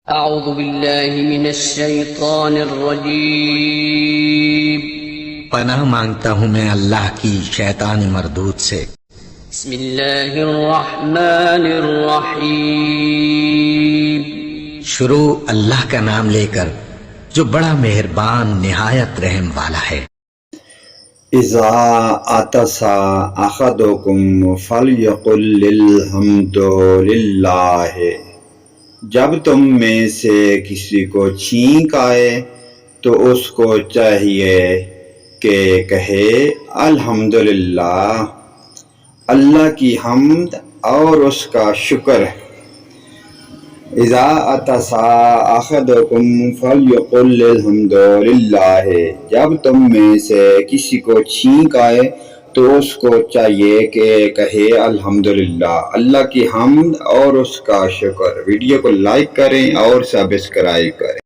اعوذ باللہ من الشیطان الرجیم پناہ مانگتا ہوں میں اللہ کی شیطان مردود سے۔ بسم اللہ الرحمن الرحیم شروع اللہ کا نام لے کر جو بڑا مہربان نہایت رحم والا ہے۔ اذا عطس احدکم فلیقل الحمد للہ، جب تم میں سے کسی کو چھینک آئے تو اس کو چاہیے کہ کہے الحمدللہ، اللہ کی حمد اور اس کا شکر۔ اذا عطس احدکم فلیقل الحمدللہ، جب تم میں سے کسی کو چھینک آئے تو اس کو چاہیے کہ کہے الحمدللہ، اللہ کی حمد اور اس کا شکر۔ ویڈیو کو لائک کریں اور سبسکرائب کریں۔